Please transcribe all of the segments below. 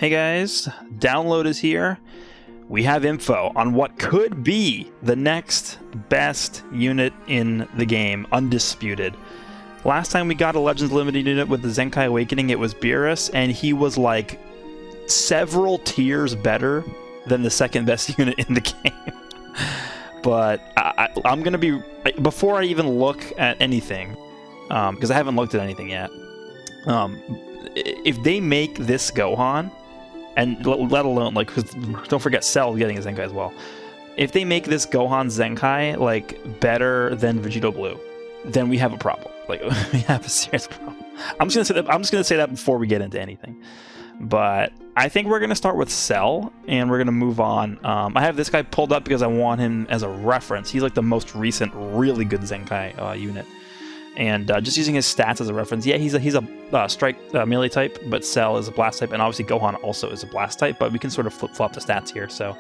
Hey guys, download is here. We have info on what could be the next best unit in the game, undisputed. Last time we got a Legends Limited unit with the ZENKAI Awakening, it was Beerus, and he was like several tiers better than the second best unit in the game. But I'm going to be, before I even look at anything, because I haven't looked at anything yet, if they make this Gohan, and let alone, like, cause don't forget Cell getting a ZENKAI as well. If they make this Gohan ZENKAI, like, better than Vegito Blue, then we have a problem. Like, we have a serious problem. I'm just gonna say that before we get into anything. But I think we're gonna start with Cell, and we're gonna move on. I have this guy pulled up because I want him as a reference. He's like the most recent, really good ZENKAI unit. And just using his stats as a reference, yeah, he's a strike melee type, but Cell is a blast type, and obviously Gohan also is a blast type, but we can sort of flip-flop the stats here. So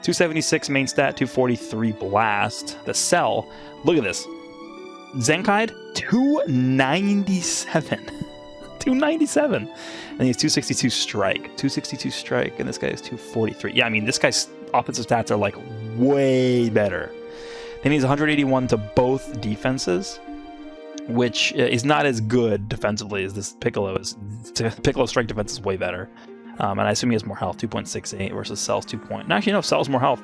276 main stat, 243 blast. The Cell, look at this. ZENKAI, 297. 297. And he has 262 strike. 262 strike, and this guy is 243. Yeah, I mean, this guy's offensive stats are like way better. Then he's 181 to both defenses, which is not as good defensively as this Piccolo is. Piccolo's strike defense is way better. And I assume he has more health, 2.68 versus Cell's 2. Actually, no, Cell's more health.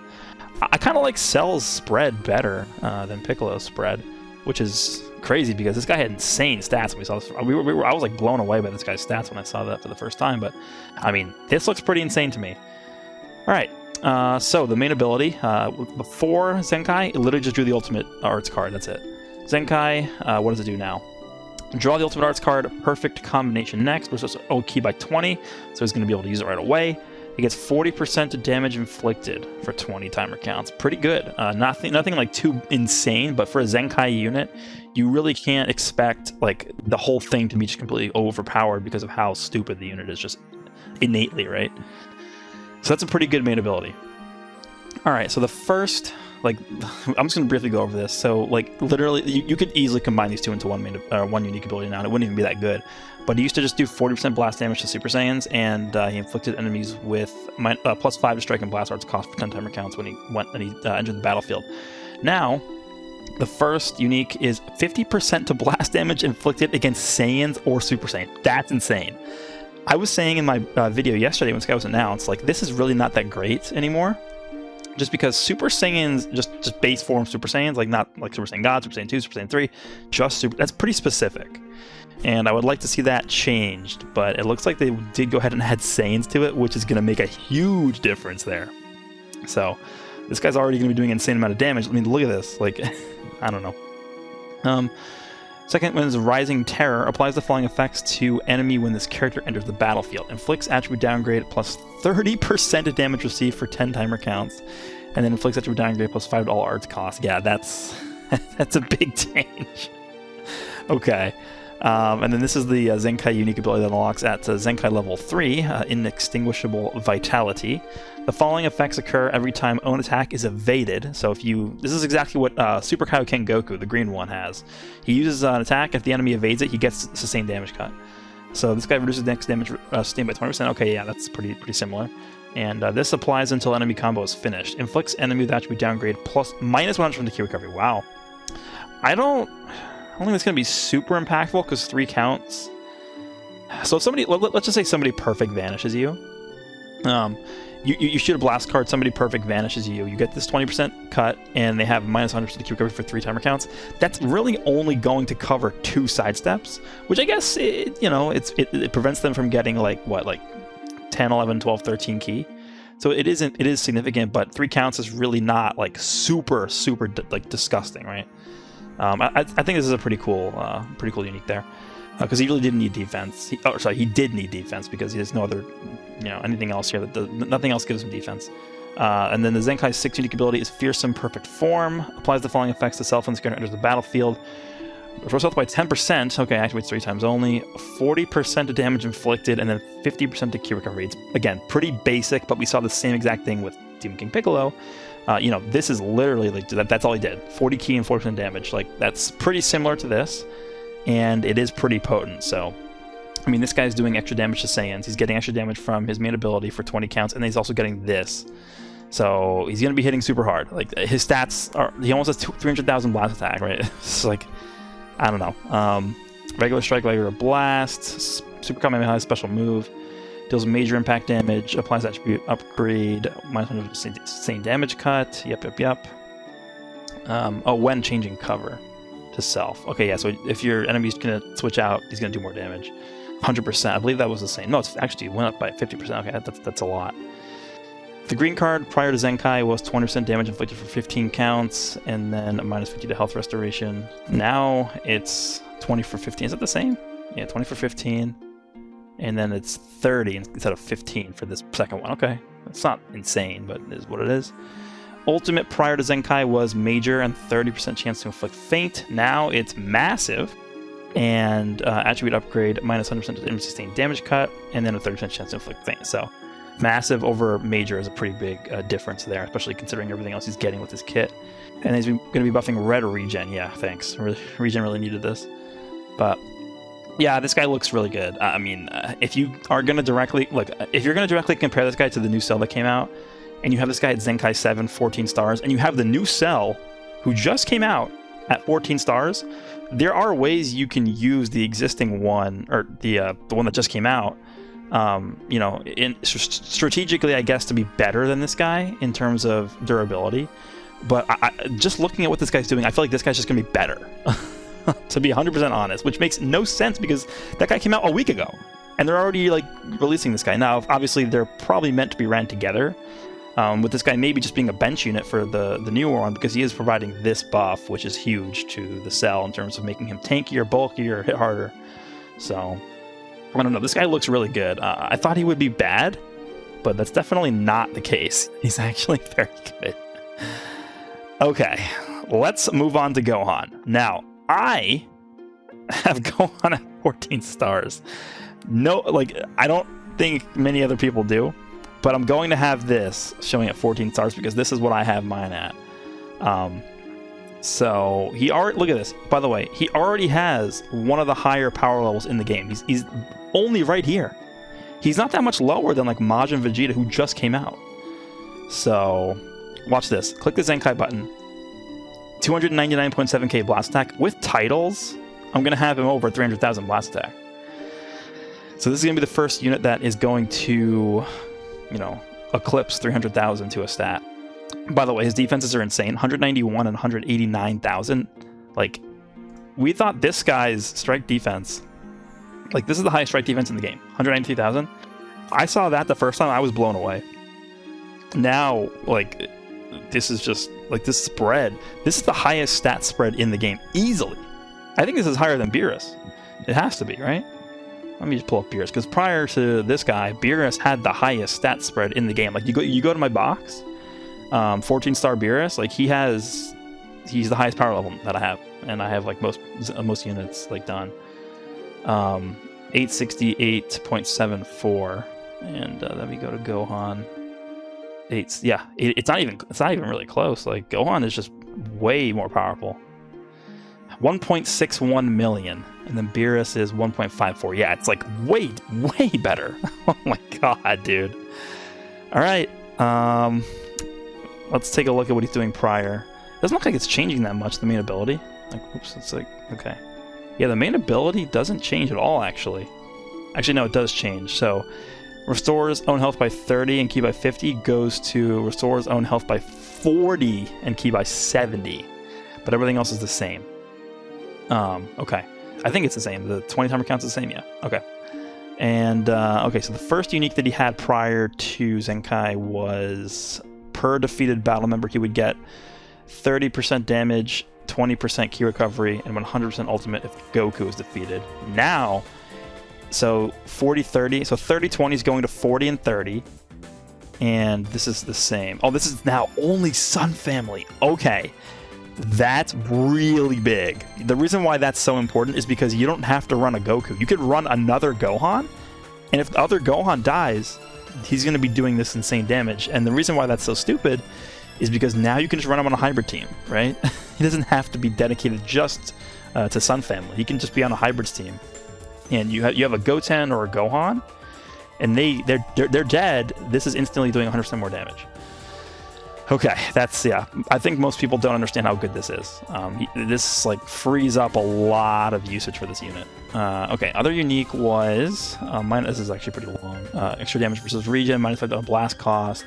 I kind of like Cell's spread better than Piccolo's spread, which is crazy because this guy had insane stats when we saw this. I was like blown away by this guy's stats when I saw that for the first time, but I mean, this looks pretty insane to me. All right, so the main ability, before ZENKAI, it literally just drew the ultimate arts card, that's it. ZENKAI, what does it do now? Draw the ultimate arts card, perfect combination next, versus O key by 20, so he's going to be able to use it right away. He gets 40% damage inflicted for 20 timer counts. Pretty good. Nothing like too insane, but for a ZENKAI unit, you really can't expect like the whole thing to be just completely overpowered because of how stupid the unit is just innately, right? So that's a pretty good main ability. All right, so the first, like, I'm just going to briefly go over this. So, like, literally, you could easily combine these two into one unique ability now, and it wouldn't even be that good. But he used to just do 40% blast damage to Super Saiyans, and he inflicted enemies with plus 5 to strike and blast arts cost for 10 timer counts when he entered the battlefield. Now, the first unique is 50% to blast damage inflicted against Saiyans or Super Saiyan. That's insane. I was saying in my video yesterday when this guy was announced, like, this is really not that great anymore. Just because Super Saiyans, just base form Super Saiyans, like not like Super Saiyan God, Super Saiyan 2, Super Saiyan 3, just Super, that's pretty specific. And I would like to see that changed, but it looks like they did go ahead and add Saiyans to it, which is going to make a huge difference there. So, this guy's already going to be doing an insane amount of damage. I mean, look at this, like, I don't know. Second one is Rising Terror. Applies the following effects to enemy when this character enters the battlefield. Inflicts attribute downgrade plus 30% of damage received for 10 timer counts. And then inflicts attribute downgrade plus 5 to all arts cost. Yeah, that's a big change. Okay. And then this is the ZENKAI unique ability that unlocks at ZENKAI level 3, Inextinguishable Vitality. The following effects occur every time own attack is evaded. So if you... This is exactly what Super Kaioken Goku, the green one, has. He uses an attack. If the enemy evades it, he gets sustained damage cut. So this guy reduces next damage sustained by 20%. Okay, yeah, that's pretty similar. And this applies until enemy combo is finished. Inflicts enemy with attribute downgrade plus -100 from the key recovery. Wow. I don't think it's going to be super impactful because 3 counts. So if somebody, let's just say somebody perfect vanishes you. You shoot a blast card, somebody perfect vanishes you. You get this 20% cut, and they have -100% to Q recovery for 3 timer counts. That's really only going to cover 2 sidesteps, which I guess it prevents them from getting like 10, 11, 12, 13 key. So it is significant, but 3 counts is really not like super like disgusting, right? I think this is a pretty cool unique there, because he really didn't need defense. He did need defense because he has no other, anything else here nothing else gives him defense. And then the ZENKAI 6 unique ability is Fearsome Perfect Form. Applies the following effects to self when the character enters the battlefield. Restores health by 10%. Okay, activates 3 times only. 40% of damage inflicted, and then 50% to key recovery. It's again pretty basic, but we saw the same exact thing with Demon King Piccolo. This is literally like that's all he did. 40 key and 40% damage. Like, that's pretty similar to this, and it is pretty potent. So I mean, this guy's doing extra damage to Saiyans. He's getting extra damage from his main ability for 20 counts, and then he's also getting this. So he's going to be hitting super hard. Like, his stats are... He almost has 300,000 blast attack, right? It's like... I don't know. Regular strike, regular blast. Super Kamehameha special move. Deals major impact damage. Applies attribute upgrade. Minus 100 sustained damage cut. Yep. Oh, when changing cover to self. Okay, yeah, so if your enemy's going to switch out, he's going to do more damage. 100%. I believe that was the same. No, it's actually went up by 50%. Okay, that's a lot. The green card prior to Zenkai was 20% damage inflicted for 15 counts, and then a minus 50 to health restoration. Now it's 20 for 15. Is that the same? Yeah, 20 for 15. And then it's 30 instead of 15 for this second one. Okay, it's not insane, but it is what it is. Ultimate prior to Zenkai was major and 30% chance to inflict faint. Now it's massive. And attribute upgrade, minus 100% to enemy sustained damage cut, and then a 30% chance to inflict faint. So massive over major is a pretty big difference there, especially considering everything else he's getting with his kit. And he's going to be buffing red regen. Yeah, thanks. Regen really needed this. But yeah, this guy looks really good. I mean, if you are going to directly compare this guy to the new Cell that came out, and you have this guy at Zenkai 7, 14 stars, and you have the new Cell who just came out at 14 stars, there are ways you can use the existing one, or the one that just came out, strategically, I guess, to be better than this guy in terms of durability. But just looking at what this guy's doing, I feel like this guy's just going to be better, to be 100% honest, which makes no sense because that guy came out a week ago, and they're already, like, releasing this guy. Now, obviously, they're probably meant to be ran together, with this guy maybe just being a bench unit for the newer one, because he is providing this buff, which is huge to the Cell in terms of making him tankier, bulkier, hit harder. So, I don't know. This guy looks really good. I thought he would be bad, but that's definitely not the case. He's actually very good. Okay, let's move on to Gohan. Now, I have Gohan at 14 stars. No, like, I don't think many other people do. But I'm going to have this showing at 14 stars because this is what I have mine at. So he already, look at this. By the way, he already has one of the higher power levels in the game. He's only right here. He's not that much lower than like Majin and Vegeta, who just came out. So watch this. Click the Zenkai button. 299.7k blast attack with titles. I'm gonna have him over 300,000 blast attack. So this is gonna be the first unit that is going to, eclipse 300,000 to a stat. By the way, his defenses are insane. 191 and 189,000. Like, we thought this guy's strike defense, like, this is the highest strike defense in the game. 193,000. I saw that the first time, I was blown away. Now, like, this is just, like, this spread. This is the highest stat spread in the game, easily. I think this is higher than Beerus. It has to be, right? Let me just pull up Beerus, because prior to this guy, Beerus had the highest stat spread in the game. Like, you go to my box, 14-star Beerus, like, he's the highest power level that I have, and I have, like, most units, like, done. 868.74, and let me go to Gohan. It's not even really close. Like, Gohan is just way more powerful. 1.61 million, and then Beerus is 1.54. Yeah, it's like way better. Oh my god, dude. All right, let's take a look at what he's doing prior. Doesn't look like it's changing that much, the main ability. Like, oops, it's like, okay. Yeah, the main ability doesn't change at all, actually. Actually, no, it does change. So, restores own health by 30 and ki by 50 goes to restores own health by 40 and ki by 70. But everything else is the same. Okay. I think it's the same. The 20 timer counts the same, yeah. Okay. And, okay, so the first unique that he had prior to Zenkai was per defeated battle member, he would get 30% damage, 20% ki recovery, and 100% ultimate if Goku is defeated. Now, so 40-30, so 30-20 is going to 40 and 30, and this is the same. Oh, this is now only Sun Family. Okay. That's really big. The reason why that's so important is because you don't have to run a Goku. You could run another Gohan, and if the other Gohan dies, he's going to be doing this insane damage. And the reason why that's so stupid is because now you can just run him on a hybrid team, right? He doesn't have to be dedicated just to Sun Family. He can just be on a hybrids team. and you have a Goten or a Gohan, and they're dead. This is instantly doing 100% more damage. Okay, that's, yeah. I think most people don't understand how good this is. This like frees up a lot of usage for this unit. Okay, other unique was this is actually pretty long. Extra damage versus regen, -5 on blast cost,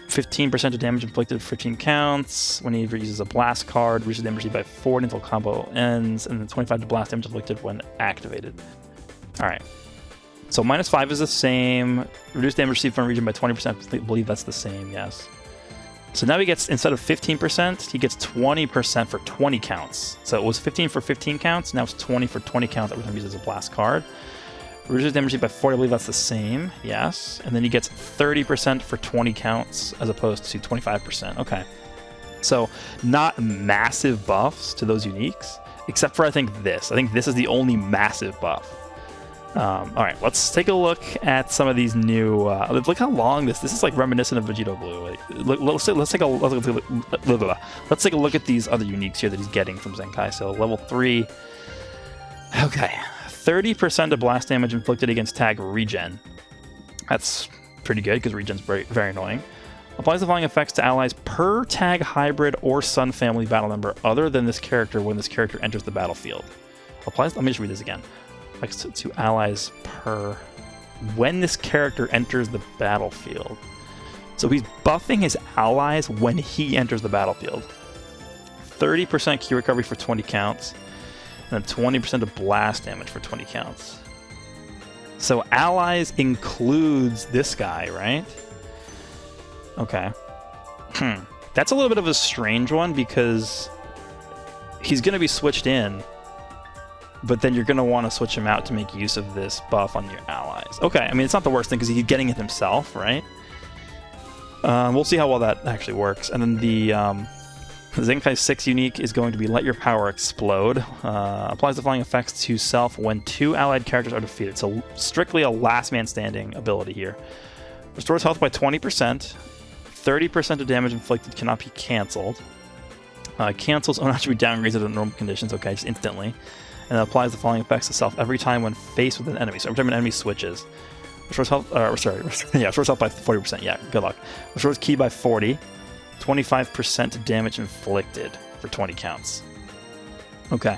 15% of damage inflicted, 15 counts. When he uses a blast card, reduces damage received by 40 until combo ends, and then 25 to blast damage inflicted when activated. All right. So -5 is the same. Reduced damage received from region by 20%. I believe that's the same. Yes. So now he gets, instead of 15%, he gets 20% for 20 counts. So it was 15 for 15 counts, now it's 20 for 20 counts every time he uses a blast card. Reduces damage received by 40, I believe that's the same, yes. And then he gets 30% for 20 counts as opposed to 25%, okay. So not massive buffs to those uniques, except for I think this. I think this is the only massive buff. All right, let's take a look at some of these new. Look how long this is like reminiscent of Vegito Blue. Like, let's take a look at these other uniques here that he's getting from Zenkai. So level 3. Okay, 30% of blast damage inflicted against tag regen. That's pretty good because regen's very annoying. Applies the following effects to allies per tag hybrid or Sun family battle member other than this character when this character enters the battlefield. Applies. Let me just read this again. To allies per when this character enters the battlefield. So he's buffing his allies when he enters the battlefield. 30% Q recovery for 20 counts, and then 20% of blast damage for 20 counts. So allies includes this guy, right? Okay. That's a little bit of a strange one because he's going to be switched in, but then you're going to want to switch him out to make use of this buff on your allies. Okay, I mean, it's not the worst thing because he's getting it himself, right? We'll see how well that actually works. And then the Zenkai 6 unique is going to be Let Your Power Explode. Applies the following effects to self when 2 allied characters are defeated. So strictly a last man standing ability here. Restores health by 20%. 30% of damage inflicted cannot be cancelled. Cancels own attribute downgrades under normal conditions. Okay, just instantly. And it applies the following effects to self every time when faced with an enemy. So every time an enemy switches. Restores health, restores health by 40%. Yeah, good luck. Restores ki by 40. 25% damage inflicted for 20 counts. Okay.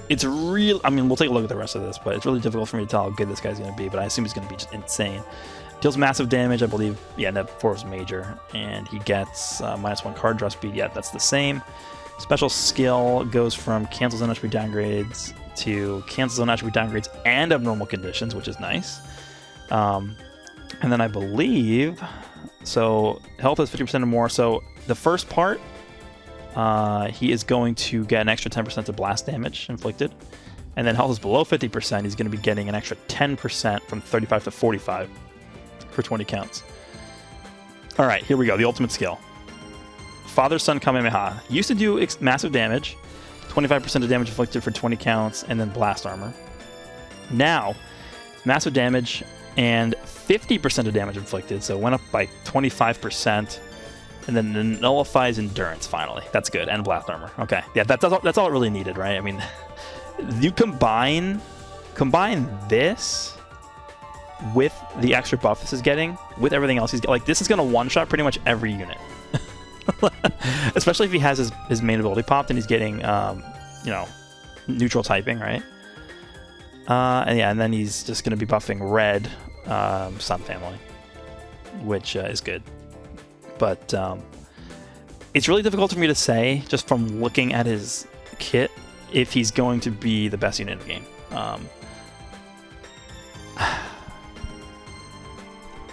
It's real. I mean, we'll take a look at the rest of this, but it's really difficult for me to tell how good this guy's going to be. But I assume he's going to be just insane. Deals massive damage, I believe. Yeah, net 4 is major, and he gets -1 card draw speed. Yeah, that's the same. Special skill goes from cancels on attribute downgrades to cancels on attribute downgrades and abnormal conditions, which is nice. And then I believe, so health is 50% or more. So the first part, he is going to get an extra 10% of blast damage inflicted. And then health is below 50%, he's going to be getting an extra 10% from 35 to 45 for 20 counts. All right, here we go, the ultimate skill. Father-Son Kamehameha. Used to do massive damage, 25% of damage inflicted for 20 counts, and then blast armor. Now, massive damage and 50% of damage inflicted, so it went up by 25%, and then nullifies endurance finally. That's good, and blast armor. Okay, yeah, that's all it really needed, right? I mean, you combine this with the extra buff this is getting, with everything else he's getting. Like, this is going to one-shot pretty much every unit. Especially if he has his main ability popped and he's getting, neutral typing, right? And yeah, and then he's just going to be buffing red Sun family, which is good. But it's really difficult for me to say, just from looking at his kit, if he's going to be the best unit in the game.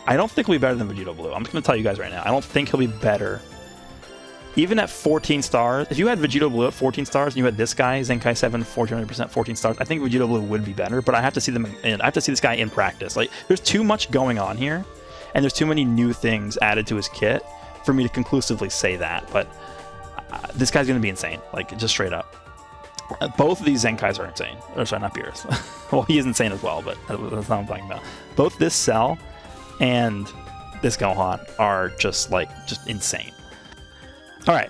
I don't think he'll be better than Vegito Blue. I'm just going to tell you guys right now. I don't think he'll be better. Even at 14 stars, if you had Vegito Blue at 14 stars and you had this guy, Zenkai 7, 400%, 14 stars, I think Vegito Blue would be better, but I have to see them in, I have to see this guy in practice. Like, there's too much going on here, and there's too many new things added to his kit for me to conclusively say that, but this guy's going to be insane, like, just straight up. Both of these Zenkais are insane. Or sorry, not Beerus. Well, he is insane as well, but that's not what I'm talking about. Both this Cell and this Gohan are just insane. All right,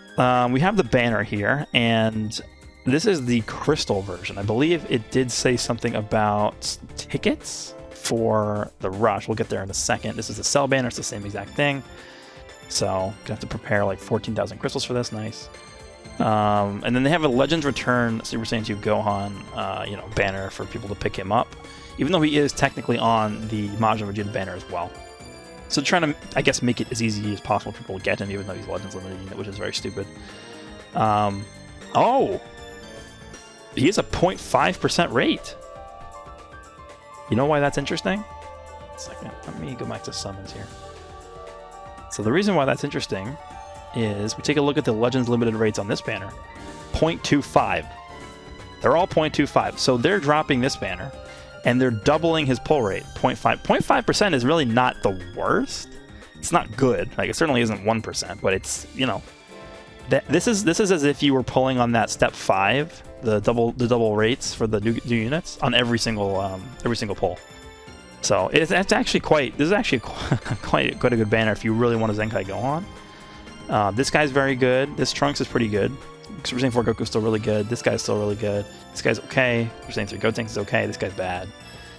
we have the banner here, and This is the crystal version. I believe it did say something about tickets for the rush. We'll get there in a second. This is the cell banner. It's the same exact thing. So gonna have to prepare like 14,000 crystals for this. Nice. And then they have a Legends Return Super Saiyan 2 Gohan, banner for people to pick him up, even though he is technically on the Majin Vegeta banner as well. So trying to, I guess, make it as easy as possible for people to get him, even though he's Legends Limited unit, which is very stupid. Oh! He has a 0.5% rate. You know why that's interesting? One second. Let me go back to summons here. So the reason why that's interesting is we take a look at the Legends Limited rates on this banner. 0.25. They're all 0.25. So they're dropping this banner, and they're doubling his pull rate. 0.5. 0.5% is really not the worst. It's not good. Like, it certainly isn't 1%, but it's, this is as if you were pulling on that step 5, the double rates for the new units on every single pull. So this is actually quite a good banner if you really want a Zenkai Gohan. This guy's very good. This Trunks is pretty good. Super Saiyan 4 Goku's still really good. This guy's still really good. This guy's okay. Super Saiyan 3 Gotenks is okay. This guy's bad.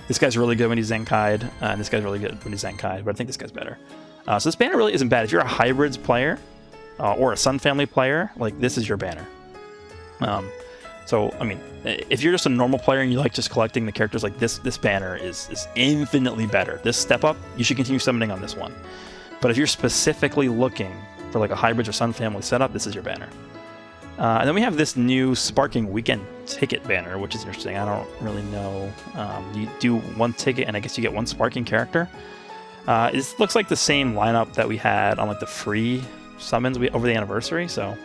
This guy's really good when he's Zenkai'd, and this guy's really good when he's Zenkai'd, but I think this guy's better. So this banner really isn't bad. If you're a Hybrids player, or a Sun Family player, like, this is your banner. So, I mean, if you're just a normal player and you like just collecting the characters, like, this banner is infinitely better. This step up, you should continue summoning on this one. But if you're specifically looking for, like, a Hybrids or Sun Family setup, this is your banner. And then we have this new Sparking Weekend Ticket banner, which is interesting. I don't really know. You do one ticket, and I guess you get one Sparking character. It looks like the same lineup that we had on, like, the free summons over the anniversary, so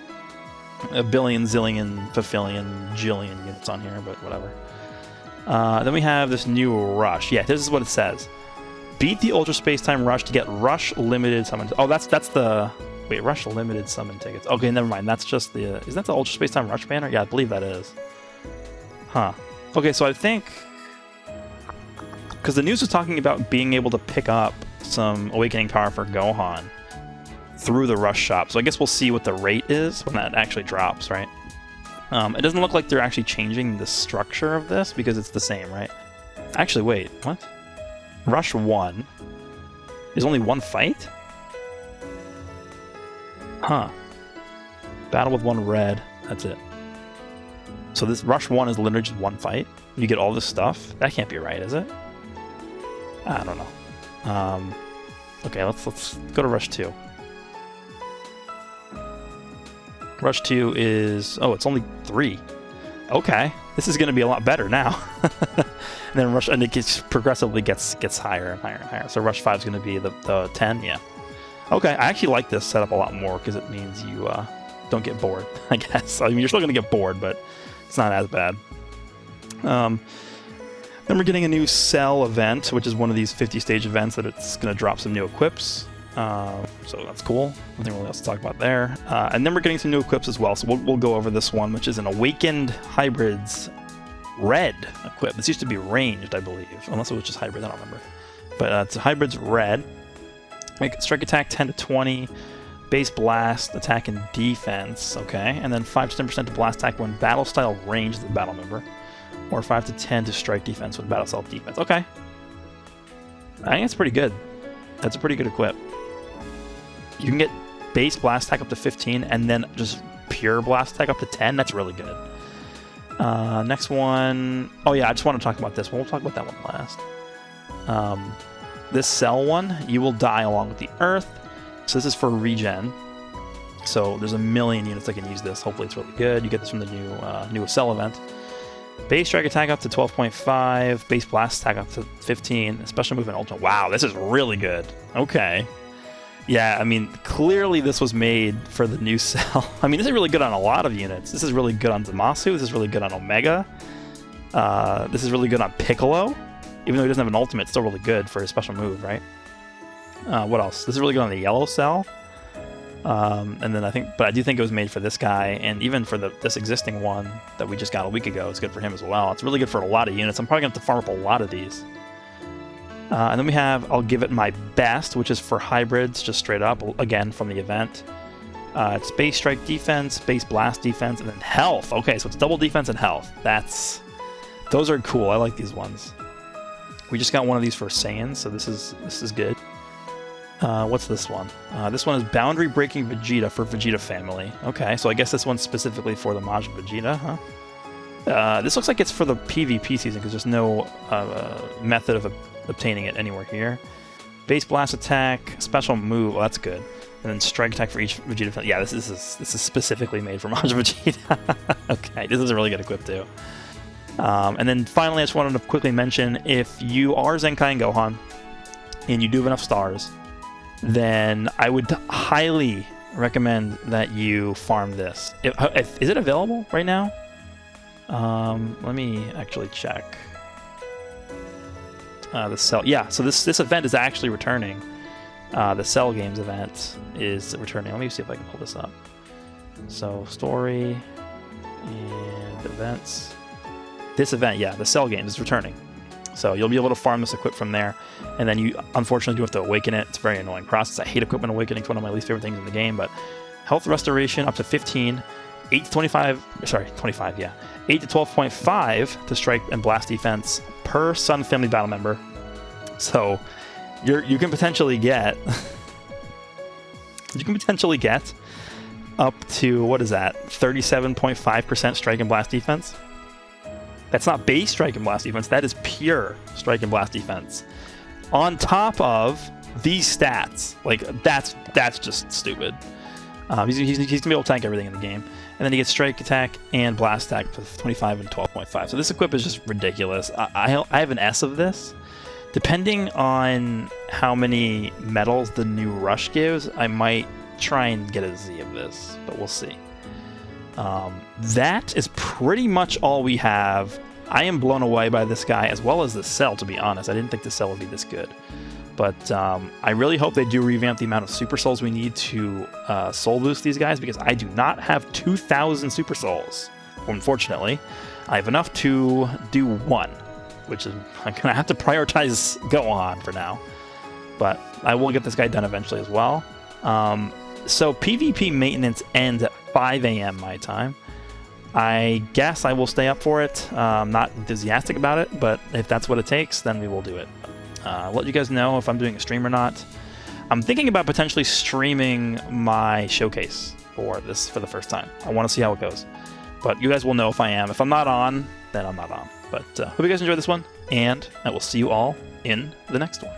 a billion, zillion, fulfillion, jillion units on here, but whatever. Then we have this new Rush. Yeah, this is what it says. Beat the Ultra Space Time Rush to get Rush Limited summons. Oh, that's the... Wait, Rush Limited summon tickets. Okay, never mind. That's just the... Is that the Ultra Space Time Rush banner? Yeah, I believe that is. Huh. Okay, so I think... Because the news was talking about being able to pick up some Awakening Power for Gohan through the Rush shop. So I guess we'll see what the rate is when that actually drops, right? It doesn't look like they're actually changing the structure of this because it's the same, right? Actually, wait, what? Rush 1 is only one fight? Huh. Battle with one red, that's it. So this Rush 1 is literally just one fight? You get all this stuff? That can't be right, is it? I don't know. Okay, let's go to Rush 2. Rush 2 is... Oh, it's only 3. Okay. This is going to be a lot better now. And then Rush... And it progressively gets higher and higher and higher. So Rush 5 is going to be the 10? Yeah. Okay, I actually like this setup a lot more because it means you don't get bored, I guess. I mean, you're still going to get bored, but it's not as bad. Then we're getting a new Cell event, which is one of these 50-stage events that it's going to drop some new equips. So that's cool. Nothing really else to talk about there. And then we're getting some new equips as well. So we'll go over this one, which is an Awakened Hybrids Red equip. This used to be ranged, I believe. Unless it was just Hybrids, I don't remember. But it's Hybrids Red. Make strike attack 10 to 20. Base blast, attack and defense. Okay. And then 5 to 10% to blast attack when battle style range is the battle member. Or 5 to 10 to strike defense with battle style defense. Okay. I think that's pretty good. That's a pretty good equip. You can get base blast attack up to 15 and then just pure blast attack up to 10. That's really good. Next one. Oh yeah, I just want to talk about this one. We'll talk about that one last. This Cell one, you will die along with the Earth. So this is for regen. So there's a million units that can use this. Hopefully it's really good. You get this from the new Cell event. Base strike attack up to 12.5. Base blast attack up to 15. Special movement ultimate. Wow, this is really good. Okay. Yeah, I mean, clearly this was made for the new Cell. I mean, this is really good on a lot of units. This is really good on Zamasu. This is really good on Omega. This is really good on Piccolo. Even though he doesn't have an ultimate, it's still really good for his special move, right? What else? This is really good on the Yellow Cell. And then I do think it was made for this guy, and even for this existing one that we just got a week ago, it's good for him as well. It's really good for a lot of units. I'm probably going to have to farm up a lot of these. And then we have I'll Give It My Best, which is for hybrids, just straight up, again, from the event. It's base strike defense, base blast defense, and then health. Okay, so it's double defense and health. Those are cool. I like these ones. We just got one of these for Saiyans, so this is good. What's this one? This one is Boundary Breaking Vegeta for Vegeta Family. Okay, so I guess this one's specifically for the Majin Vegeta, huh? This looks like it's for the PvP season because there's no method of obtaining it anywhere here. Base blast attack, special move. Well, that's good. And then strike attack for each Vegeta family. Yeah, this is specifically made for Majin Vegeta. Okay, this is a really good equip too. And then finally, I just wanted to quickly mention, if you are Zenkai and Gohan, and you do have enough stars, then I would highly recommend that you farm this. Is it available right now? Let me actually check. The Cell, yeah. So this event is actually returning. The Cell Games event is returning. Let me see if I can pull this up. So story and events. This event, yeah, the Cell Games is returning. So you'll be able to farm this equip from there, and then you unfortunately do have to awaken it. It's a very annoying process. I hate equipment awakening. It's one of my least favorite things in the game, but health restoration up to 15, 8 to 25, sorry, 25, yeah. 8 to 12.5 to strike and blast defense per Sun Family battle member. So you can potentially get up to, what is that, 37.5% strike and blast defense. That's not base strike and blast defense, that is pure strike and blast defense. On top of these stats, like that's just stupid. He's gonna be able to tank everything in the game. And then he gets strike attack and blast attack for 25 and 12.5. So this equip is just ridiculous. I have an S of this. Depending on how many medals the new Rush gives, I might try and get a Z of this, but we'll see. That is pretty much all we have. I am blown away by this guy, as well as the Cell, to be honest. I didn't think the Cell would be this good. But I really hope they do revamp the amount of Super Souls we need to soul boost these guys, because I do not have 2,000 Super Souls, unfortunately. I have enough to do one, which is, I'm going to have to prioritize Gohan for now. But I will get this guy done eventually as well. So PvP maintenance ends at 5 a.m. my time. I guess I will stay up for it. I'm not enthusiastic about it, but if that's what it takes, then we will do it. I'll let you guys know if I'm doing a stream or not. I'm thinking about potentially streaming my showcase for this for the first time. I want to see how it goes. But you guys will know if I am. If I'm not on, then I'm not on. But hope you guys enjoyed this one, and I will see you all in the next one.